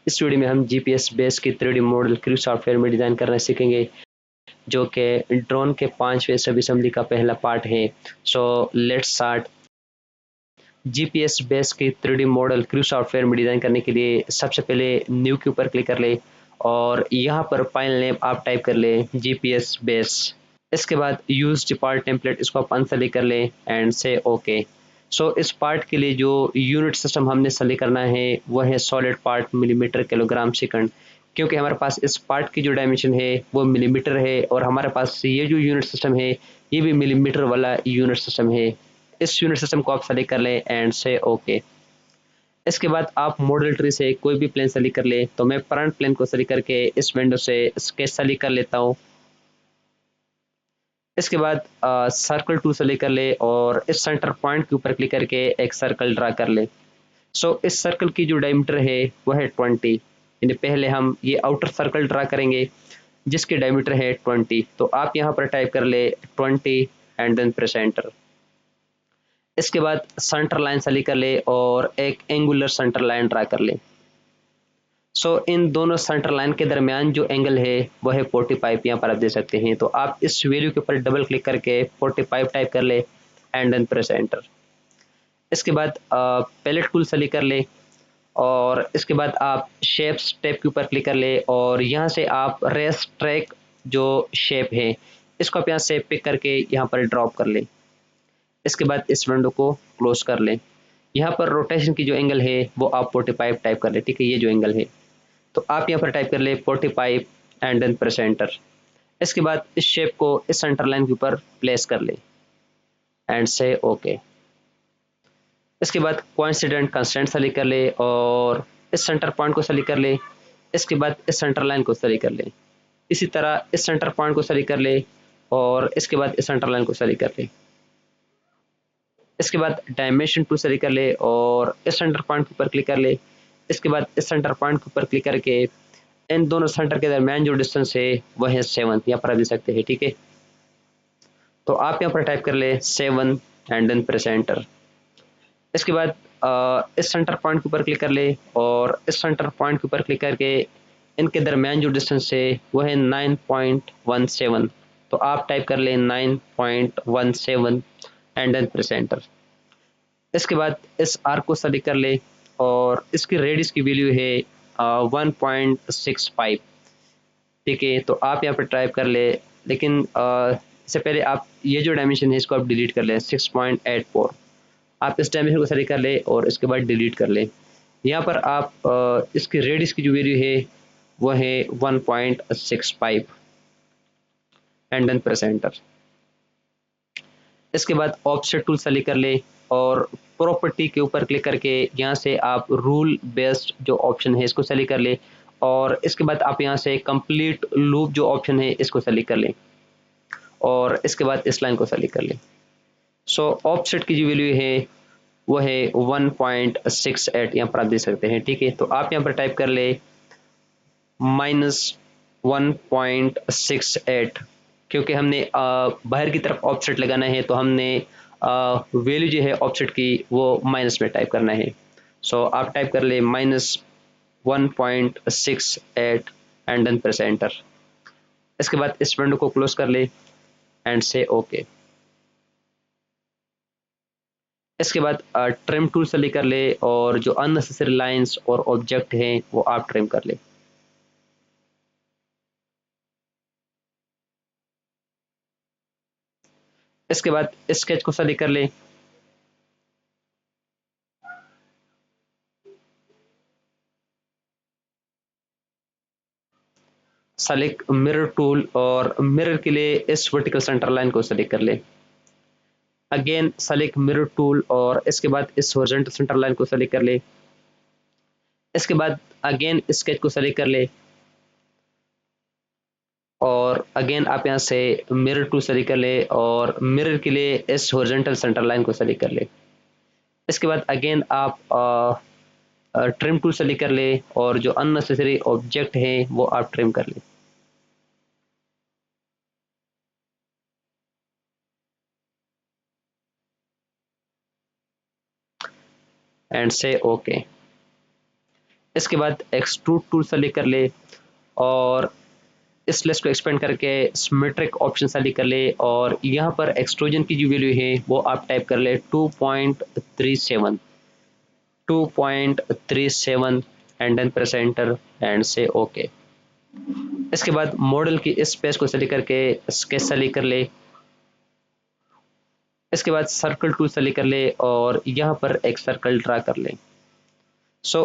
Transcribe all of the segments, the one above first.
इस वीडियो में हम जीपीएस बेस की 3D मॉडल क्रू सॉफ्टवेयर में डिज़ाइन करना सीखेंगे, जो कि ड्रोन के 5वें सब असेंबली का पहला पार्ट है। So let's start. GPS base की 3D मॉडल क्रू सॉफ्टवेयर में डिज़ाइन करने के लिए सबसे पहले न्यू के ऊपर क्लिक कर ले और यहाँ पर फाइल नेम आप टाइप कर ले जीपीएस बेस। इसके बाद यूज डिपार्ट टेम्पलेट, इसको आप अनसेलेक्ट कर लें एंड से ओके। सो इस पार्ट के लिए जो यूनिट सिस्टम हमने सेलेक्ट करना है वह है solid part millimetre kilogram second, क्योंकि हमारे पास इस पार्ट की जो डायमेंशन है वो मिलीमीटर है और हमारे पास ये जो यूनिट सिस्टम है ये भी मिलीमीटर वाला यूनिट सिस्टम है। इस यूनिट सिस्टम को आप सेलेक्ट कर लें एंड से ओके। इसके बाद आप मॉडल ट्री से कोई भी प्लेन सेलेक्ट कर ले, तो मैं फ्रंट प्लेन को सेलेक्ट करके इस विंडो से स्केच सेलेक्ट कर लेता हूँ। इसके बाद सर्कल टूल सेलेक्ट कर ले और इस सेंटर पॉइंट के ऊपर क्लिक करके एक सर्कल ड्रा कर ले। सो इस सर्कल की जो डायमीटर है वह है 20, यानी पहले हम ये आउटर सर्कल ड्रा करेंगे जिसकी डायमीटर है 20। तो आप यहाँ पर टाइप कर ले 20 एंड देन प्रेस एंटर। इसके बाद सेंटर लाइन सेलेक्ट कर ले और एक एंगुलर सेंटर लाइन ड्रा कर ले। सो इन दोनों सेंटर लाइन के दरमियान जो एंगल है वो है 45, यहाँ पर आप दे सकते हैं। तो आप इस वैल्यू के ऊपर डबल क्लिक करके 45 टाइप कर ले एंड देन प्रेस एंटर। इसके बाद पैलेट टूल सेलेक्ट कर ले और इसके बाद आप शेप्स टैब के ऊपर क्लिक कर ले और यहाँ से आप रेस ट्रैक जो शेप है इसको आप यहाँ से पिक करके यहाँ पर ड्रॉप कर ले। इसके बाद इस विंडो को क्लोज कर ले। यहाँ पर रोटेशन की जो एंगल है वो आप 45 टाइप कर ले, ठीक है, ये जो एंगल है। तो आप यहाँ पर टाइप कर ले 45 एंड देन प्रेस एंटर। इसके बाद इस शेप को इस सेंटर लाइन के ऊपर प्लेस कर ले एंड से ओके। इसके बाद कोइंसिडेंट कंस्ट्रेंट सेलेक्ट कर ले और इस सेंटर पॉइंट को सेलेक्ट कर ले। इसके बाद इस सेंटर लाइन को सेलेक्ट कर ले। इसी तरह इस सेंटर पॉइंट को सेलेक्ट कर ले और इसके बाद इस सेंटर लाइन को सेलेक्ट कर ले। इसके बाद डायमेंशन टू सेलेक्ट कर ले और इस सेंटर पॉइंट के ऊपर क्लिक कर ले। इसके बाद इस सेंटर पॉइंट के ऊपर क्लिक करके इन दोनों सेंटर के दरमियान जो डिस्टेंस है वह है 7, यहाँ पर आप दे सकते हैं, ठीक है। तो आप यहाँ पर टाइप कर ले 7 एंड देन प्रेस एंटर। इसके बाद इस सेंटर पॉइंट के ऊपर क्लिक कर ले और इस सेंटर पॉइंट के ऊपर क्लिक करके इनके दरमियान जो डिस्टेंस है वो है 9.17। तो आप टाइप कर ले 9.17 एंड देन प्रेस एंटर। इसके बाद इस आर्क को सेलेक्ट कर ले और इसकी रेडियस की वैल्यू है 1.65, ठीक है। तो आप यहाँ पर टाइप कर ले, लेकिन इससे पहले आप ये जो डायमेंशन है इसको आप डिलीट कर ले 6.84। आप इस डायमेंशन को सेलेक्ट कर ले और इसके बाद डिलीट कर ले। यहाँ पर आप इसकी रेडियस की जो वैल्यू है वो है 1.65 एंड देन प्रेस एंटर। इसके बाद ऑफसेट टूल सेलेक्ट कर ले और प्रॉपर्टी के ऊपर क्लिक करके यहाँ से आप रूल बेस्ड जो ऑप्शन है इसको सेलेक्ट कर ले और इसके बाद आप यहाँ से कंप्लीट लूप जो ऑप्शन है इसको सेलेक्ट कर ले और इसके बाद इस लाइन को सेलेक्ट कर ले। सो ऑफसेट की जो वैल्यू है वो है 1.68, यहाँ पर आप दे सकते हैं, ठीक है। तो आप यहाँ पर टाइप कर ले -1.68, क्योंकि हमने बाहर की तरफ ऑफसेट लगाना है तो हमने वैल्यू जो है ऑफसेट की वो माइनस में टाइप करना है। सो आप टाइप कर ले -1.68 एंड देन प्रेस एंटर। इसके बाद इस विंडो को क्लोज कर ले एंड से ओके। इसके बाद ट्रिम टूल सेलेक्ट कर ले और जो अननेसेसरी लाइंस और ऑब्जेक्ट हैं वो आप ट्रिम कर ले। इसके बाद स्केच को सेलेक्ट कर ले। सेलेक्ट मिरर टूल और मिरर के लिए इस वर्टिकल सेंटर लाइन को सेलेक्ट कर ले। अगेन सेलेक्ट मिरर टूल और इसके बाद इस हॉरिजॉन्टल सेंटर लाइन को सेलेक्ट कर ले। इसके बाद अगेन स्केच को सेलेक्ट कर ले और अगेन आप यहाँ से मिरर टूल सेलेक्ट कर ले और मिरर के लिए इस हॉरिजॉन्टल सेंटर लाइन को सेलेक्ट कर ले। इसके बाद अगेन आप ट्रिम टूल सेलेक्ट कर ले और जो अननेसेसरी ऑब्जेक्ट है वो आप ट्रिम कर ले एंड से ओके। इसके बाद एक्सट्रूड टूल सेलेक्ट कर ले और इस लिस्ट को एक्सपेंड करके सिमेट्रिक ऑप्शन सेलेक्ट कर ले और यहाँ पर एक्सट्रूजन की जो वैल्यू है वो आप टाइप कर ले 2.37 and then press enter and say okay. इसके बाद मॉडल की इस स्पेस को सेलेक्ट करके स्केच सेलेक्ट कर ले। इसके बाद सर्कल टूल सेलेक्ट कर ले और यहाँ पर एक सर्कल ड्रा कर ले।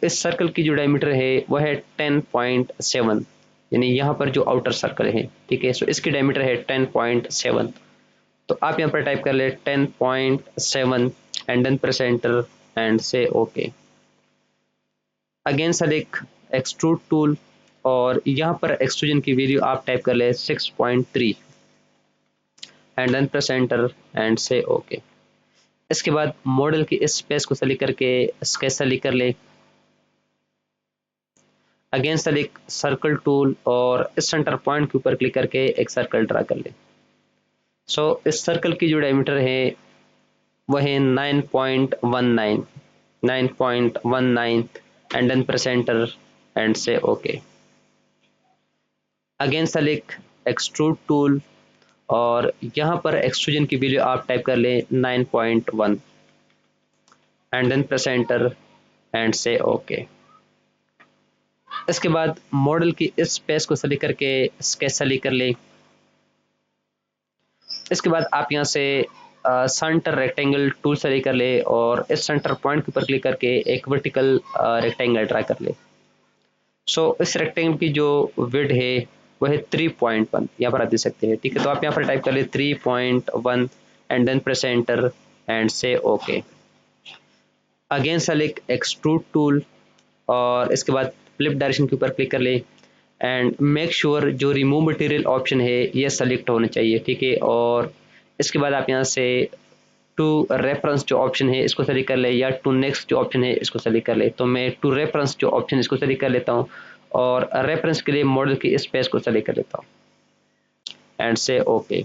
इस सर्कल की जो डायमीटर है वह है 10.7, यानी यहाँ पर जो आउटर सर्कल है, ठीक है। इसकी डायमीटर है 10.7। तो आप यहाँ पर टाइप कर ले 10.7 and then press enter and say okay. Again select extrude tool और यहाँ पर एक्सट्रूजन की वैल्यू आप टाइप कर ले 6.3 and then press enter and say okay. इसके बाद मॉडल की इस स्पेस को सेलेक्ट करके स्केच सेलेक्ट कर ले। अगेन सेलेक्ट सर्कल टूल और इस सेंटर पॉइंट के ऊपर क्लिक करके एक सर्कल ड्रा कर ले। इस सर्कल की जो डायमीटर है वह है 9.19 and then press enter and say okay. Again select extrude tool और यहाँ पर एक्सट्रूजन की वैल्यू आप टाइप कर ले 9.1 and then press enter and say okay. इसके बाद मॉडल की इस स्पेस को सेलेक्ट करके स्केच सेलेक्ट कर ले। इसके बाद आप यहाँ से सेंटर रेक्टेंगल टूल सेलेक्ट कर ले और इस सेंटर पॉइंट के ऊपर क्लिक करके एक वर्टिकल रेक्टेंगल ड्रा कर ले। इस रेक्टेंगल की जो विड्थ है वह है 3.1, यहाँ पर आप देख सकते हैं, ठीक है। तो आप यहाँ पर टाइप कर ले 3.1 and then press enter and say okay. Again select extrude tool और इसके बाद फ्लिप डायरेक्शन के ऊपर क्लिक कर ले एंड मेक श्योर जो रिमूव मटेरियल ऑप्शन है ये सेलेक्ट होना चाहिए, ठीक है। और इसके बाद आप यहाँ से टू रेफरेंस जो ऑप्शन है इसको सेलेक्ट कर ले या टू नेक्स्ट जो ऑप्शन है इसको सेलेक्ट कर ले। तो मैं टू रेफरेंस जो ऑप्शन इसको सेलेक्ट कर लेता हूँ और रेफरेंस के लिए मॉडल की स्पेस को सेलेक्ट कर लेता हूँ एंड से ओके।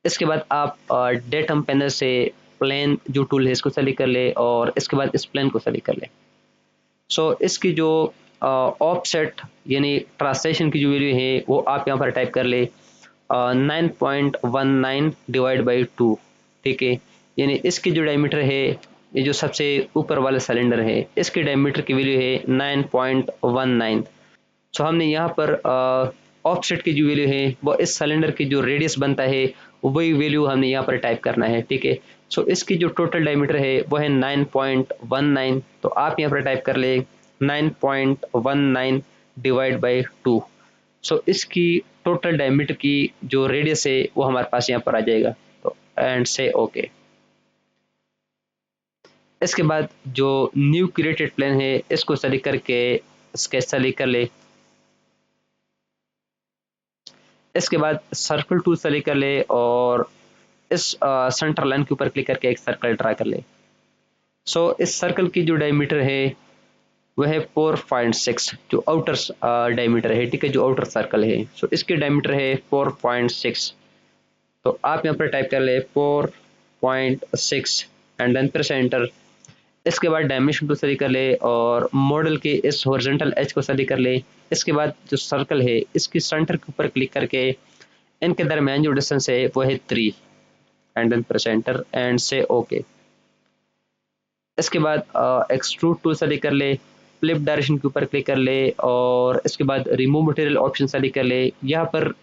इसके बाद आप डेटम पैनल से प्लेन जो टूल है इसको सेलेक्ट कर ले और इसके बाद इस प्लेन को सेलेक्ट कर ले। इसकी जो ऑफसेट यानी ट्रांसलेशन की जो वैल्यू है वो आप यहाँ पर टाइप कर ले 9.19 डिवाइड बाई 2, ठीक है। यानी इसकी जो डायमीटर है, ये जो सबसे ऊपर वाला सिलेंडर है, इसकी डायमीटर की वैल्यू है 9.19। हमने यहाँ पर ऑफसेट की जो वैल्यू है वो इस सिलेंडर की जो रेडियस बनता है वही वैल्यू हमने यहाँ पर टाइप करना है, ठीक है। इसकी जो टोटल डायमीटर है वो है 9.19। तो आप यहाँ पर टाइप कर ले 9.19 डिवाइड बाई 2। इसकी टोटल डायमीटर की जो रेडियस है वो हमारे पास यहाँ पर आ जाएगा। तो एंड से ओके। इसके बाद जो न्यू क्रिएटेड प्लेन है इसको सेलेक्ट करके स्केच सेलेक्ट कर ले। इसके बाद सर्कल टूल सेलेक्ट कर ले और इस सेंटर लाइन के ऊपर क्लिक करके एक सर्कल ड्रा कर ले। इस सर्कल की जो डायमीटर है वह है 4.6, जो आउटर डायमीटर है, ठीक है, जो आउटर सर्कल है। इसकी डायमीटर है 4.6। तो आप यहाँ पर टाइप कर ले 4.6 एंड देन प्रेस एंटर। इसके बाद डायमेंशन टू सेलेक्ट कर ले और मॉडल के इस हॉरिजॉन्टल एज को सेलेक्ट कर ले। इसके बाद जो सर्कल है इसकी सेंटर के ऊपर क्लिक करके इनके दरमियान जो डिस्टेंस है वो है 3 and then press enter and say okay. इसके बाद एक्सट्रूड टूल सेलेक्ट कर ले, फ्लिप डायरेक्शन के ऊपर क्लिक कर ले और इसके बाद रिमूव मटेरियल ऑप्शन सेलेक्ट कर ले। यहाँ पर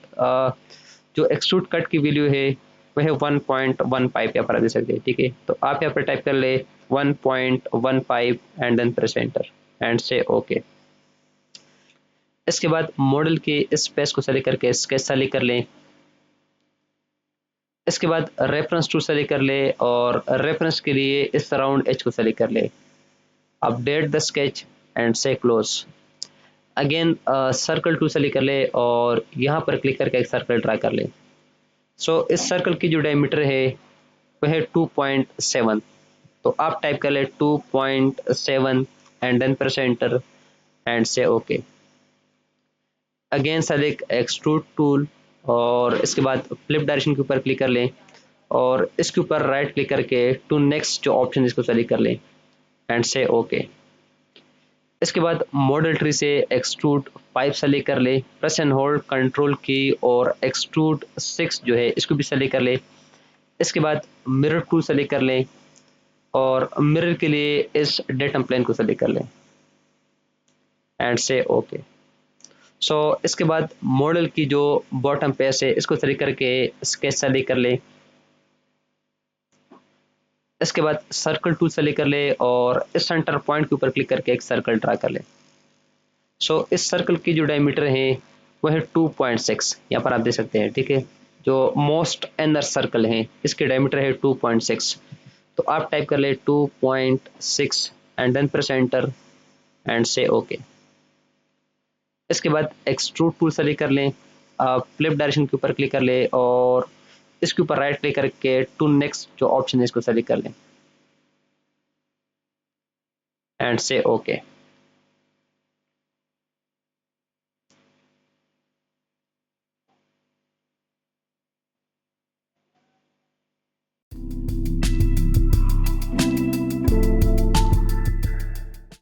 जो एक्सट्रूड कट की वैल्यू है वह है 1.15 यहाँ पर दे सकते हैं, ठीक है। तो आप यहाँ पर टाइप कर ले 1.15 and then press enter and say okay. इसके बाद मॉडल के इस स्पेस को सेलेक्ट करके स्केच सेलेक्ट कर लें। इसके बाद रेफरेंस टू सेलेक्ट कर ले और रेफरेंस के लिए इस राउंड एज को सेलेक्ट कर ले। Update the sketch and say close. Again circle to select कर ले और यहाँ पर क्लिक करके एक सर्कल ड्रा कर ले। इस सर्कल की जो डायमीटर है वह है 2.7। तो आप टाइप कर ले 2.7 and then press enter and say okay. Again select extrude tool और इसके बाद फ्लिप डायरेक्शन के ऊपर क्लिक कर लें और इसके ऊपर राइट क्लिक करके टू नेक्स्ट जो ऑप्शन इसको सेलेक्ट कर लें एंड से ओके। इसके बाद मॉडल ट्री से एक्सट्रूड 5 सेलेक्ट कर ले, प्रेस एंड होल्ड कंट्रोल की और एक्सट्रूड 6 जो है इसको भी सेलेक्ट कर ले। इसके बाद मिरर टूल सेलेक्ट कर लें और मिरर के लिए इस डेटम प्लेन को सेलेक्ट कर लें एंड से ओके। सो इसके बाद मॉडल की जो बॉटम पेस है इसको सेलेक्ट करके स्केच सेलेक्ट कर लें। इसके बाद सर्कल टूल सेलेक्ट कर ले और इस सेंटर पॉइंट के ऊपर क्लिक करके एक सर्कल ड्रा कर ले। सो इस सर्कल की जो डायमीटर है वह है 2.6, यहाँ पर आप देख सकते हैं, ठीक है। जो मोस्ट इनर सर्कल है इसके डायमीटर है 2.6, तो आप टाइप कर ले 2.6 and then press enter and say okay. इसके बाद एक्सट्रूड टूल सेलेक्ट कर लें, फ्लिप डायरेक्शन के ऊपर क्लिक कर ले और इसके ऊपर राइट क्लिक करके टू नेक्स्ट जो ऑप्शन है इसको सेलेक्ट कर लें एंड से ओके।